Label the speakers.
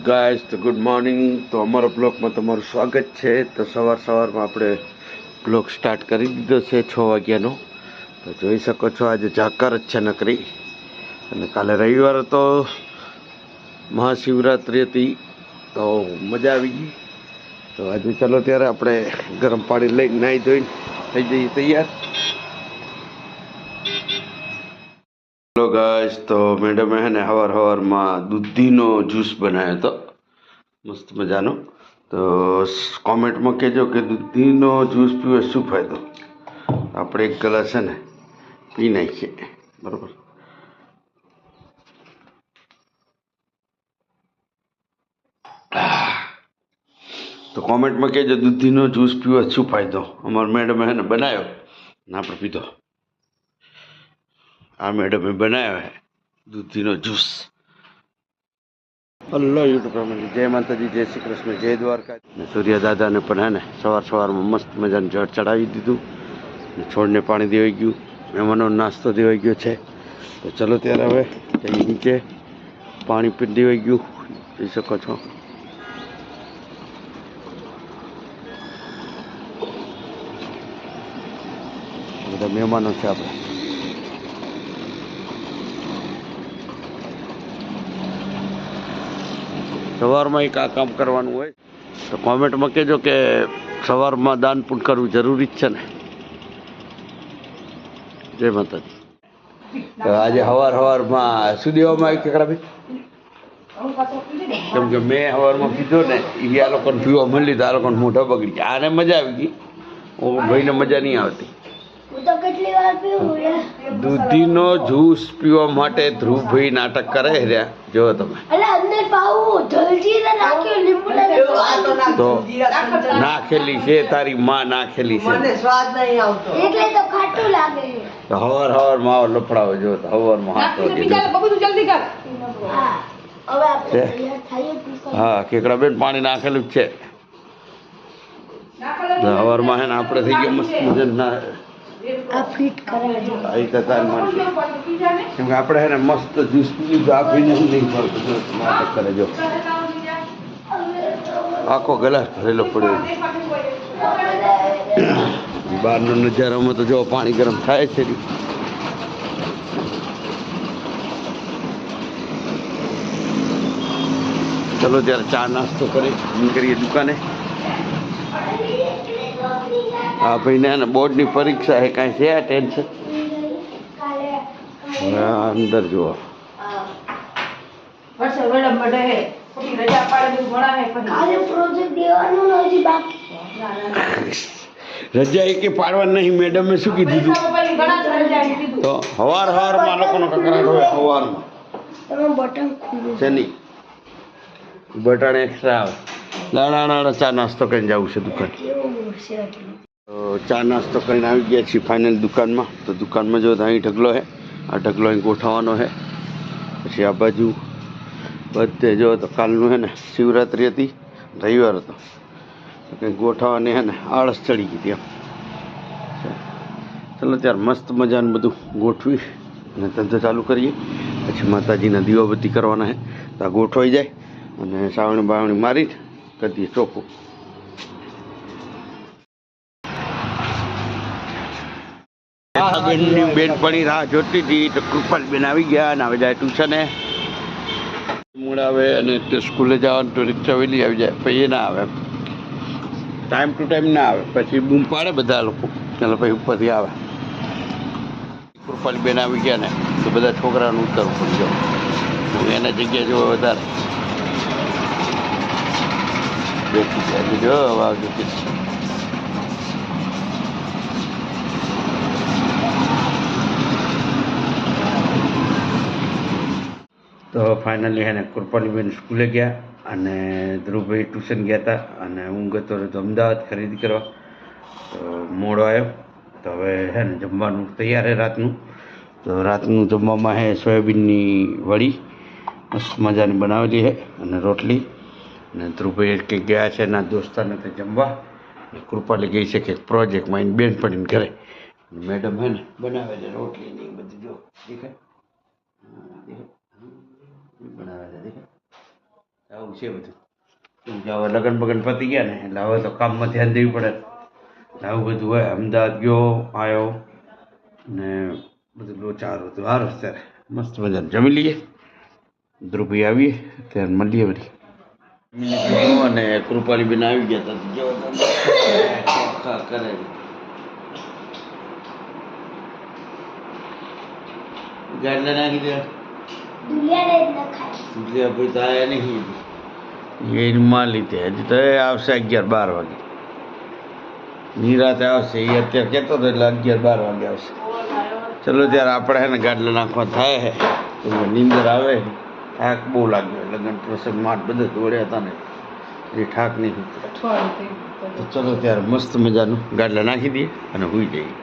Speaker 1: Guys તો good morning. તો અમારા બ્લોગમાં તમારું સ્વાગત છે. તો સવારમાં આપણે બ્લોગ સ્ટાર્ટ કરી દીધો છે 6 વાગ્યાનો. તો જોઈ શકો છો આજે ઝાકર જ છે નકરી. અને કાલે રવિવાર હતો, મહાશિવરાત્રિ હતી, તો મજા આવી ગઈ. તો આજે ચાલો ત્યારે આપણે ગરમ પાણી લઈને નાહી ધોઈને થઈ જઈએ તૈયાર. હેલો ગાઈસ, તો મેડમે હે ને સવારમાં દૂધીનો જ્યુસ બનાવ્યો હતો મસ્ત મજાનો. તો કોમેન્ટમાં કહેજો કે દૂધીનો જ્યુસ પીવે શું ફાયદો. આપણે એક ગ્લાસ છે ને પી નાખીએ, બરાબર. તો કોમેન્ટમાં કહેજો દૂધીનો જ્યુસ પીવે શું ફાયદો. અમારા મેડમે હે ને બનાવ્યો ને આપણે પીધો. આ મેડમે બનાવ્યો હે દૂધીનો જ્યુસ. હલો યુટ્યુબ ફેમિલી, જય માતાજી, જય શ્રી કૃષ્ણ, જય દ્વારકા. સૂર્ય દાદાને પણ હે ને સવારમાં મસ્ત મજાનું જળ ચડાવી દીધું. છોડને પાણી દેવાઈ ગયું, મહેમાનો નાસ્તો દેવાઈ ગયો છે. તો ચલો ત્યારે હવે જઈએ નીચે. પાણી પણ દેવાઈ ગયું, જોઈ શકો છો. બધા મહેમાનો છે આપણે. સવારમાં એક આ કામ કરવાનું હોય તો કોમેન્ટમાં કહેજો કે સવારમાં દાન પુણ્ય કરવું જરૂરી જ છે ને. જય માતાજી. તો આજે સવારમાં શું દેવામાં આવ્યું કેકડાભાઈ? કેમ કે મેં સવારમાં પીધો ને એ આ લોકોને પીવા મળી તો આ લોકોને મોઢા બગડી ગયા. આને મજા આવી ગઈ, ભાઈને મજા નહીં આવતી. દૂધીનો જ્યુસ પીવા માટે ધ્રુવભાઈ નાટક કરે રહ્યા, જો તમે. તો નાખેલી છે તારી માં, નાખેલી છે. તો સવારમાં આવો લફડાવો, જો સવારમાં હાથ હા કેકડા બેન પાણી નાખેલું જ છે. સવારમાં હે ને આપણે થઈ ગયા મસ્ત મજાના. કેમ કે આપણે હે ને મસ્ત જ્યુસ પી આપીને નહીં પડતું નાટક કરે. જો આખો ગ્લાસ ભરેલો પડ્યો. બહારનો નજારામાં તો જો પાણી ગરમ થાય છે. ચલો ત્યારે ચા નાસ્તો કરી નીકળીએ દુકાને. હા ભાઈ ને બોર્ડની પરીક્ષા છે, કાંઈ છે આ ટેન્શન? અંદર જુઓ રજા એ કે પાડવા નહીં. મેડમે શું કીધું? તો સવારમાં લોકોનો કકડાટ હોય. સવારમાં છે નહીં, બટન એક્સ્ટ્રા આવે. નાના ચા નાસ્તો કરીને જવું છે દુકાન. તો ચા નાસ્તો કરીને આવી ગયા છીએ ફાઇનલ દુકાનમાં. તો દુકાનમાં જો અહીં ઢગલો છે, આ ઢગલો અહીં ગોઠવવાનો છે. પછી આ બાજુ બધે જો તો કાલનું છે ને શિવરાત્રિ હતી, રવિવાર હતો, તો કંઈ ગોઠવવાની છે ને આળસ ચડી ગઈ હતી એમ. ચાલો ત્યારે મસ્ત મજાનું બધું ગોઠવી અને ધંધો ચાલુ કરીએ. પછી માતાજીના દીવાબત્તી કરવાના છે, તો આ ગોઠવાઈ જાય અને સાવણી બાવણી મારીને કરી દઈએ ચોખ્ખું. બેનપણી રાહ જોતી હતી તો કૃપાલબેન આવી ગયા અને હવે જાય ટ્યુશને. મૂળ આવે અને સ્કૂલે જવાનું તો રિક્ષા વહેલી આવી જાય, પછી એ ના આવે, ટાઈમ ટુ ટાઈમ ના આવે. પછી બૂમ પાડે બધા લોકો, એટલે પછી ઉપરથી આવે. કૃપાલબેન આવી ગયા ને તો બધા છોકરાનું ઉતરવું પડી જાવ. એના જગ્યા જો વધારે બેસી જાય. જો વાવ જોતી તો ફાઇનલી હે ને કૃપાલીબેન સ્કૂલે ગયા અને ધ્રુવભાઈ ટ્યુશન ગયા હતા અને હું ગતો હતો અમદાવાદ ખરીદી કરવા. તો મોડો આવ્યો. તો હવે હે ને જમવાનું તૈયાર છે રાતનું. તો રાતનું જમવામાં હે સોયાબીનની વડી મસ્ત મજાની બનાવેલી છે અને રોટલી. અને ધ્રુવભાઈ કંઈક ગયા છે એના દોસ્તારને તે જમવા. કૃપાલી ગઈ છે કે પ્રોજેક્ટમાં એની બેન પડીને ઘરે. મેડમ હે ને બનાવેલી રોટલી ને એ બધું જો દેખાય બનાવેલા દેખાય. આવું છે બધું. કેમ કે હવે લગ્ન બગન પતી ગયા ને એટલે હવે તો કામમાં ધ્યાન દેવું પડે. આવું બધું હોય. અમદાવાદ ગયો આવ્યો ને બધું લોચાર હતું. સારું અત્યારે મસ્ત મજાનું જમી લઈએ. ધ્રુવી આવીએ ત્યારે મળીએ વળી. અને કૃપાલી બેન આવી ગયા હતા કરે ગાડલા નાખી દે ભાઈ તો આયા નહીં એ માં લીધે હજી તો આવશે 11-12 વાગે નિરાતે આવશે. એ અત્યારે કહેતો હતો એટલે 11-12 વાગે આવશે. ચલો ત્યારે આપણે હે ને ગાડલા નાખવા થાય હે તો નીંદર આવે. થાક બહુ લાગ્યો લગ્ન પ્રસંગમાં બધા દોડ્યા હતા ને એ થાક નહીં તો ચલો ત્યારે મસ્ત મજાનું ગાડલા નાખી દઈએ અને સૂઈ જઈએ.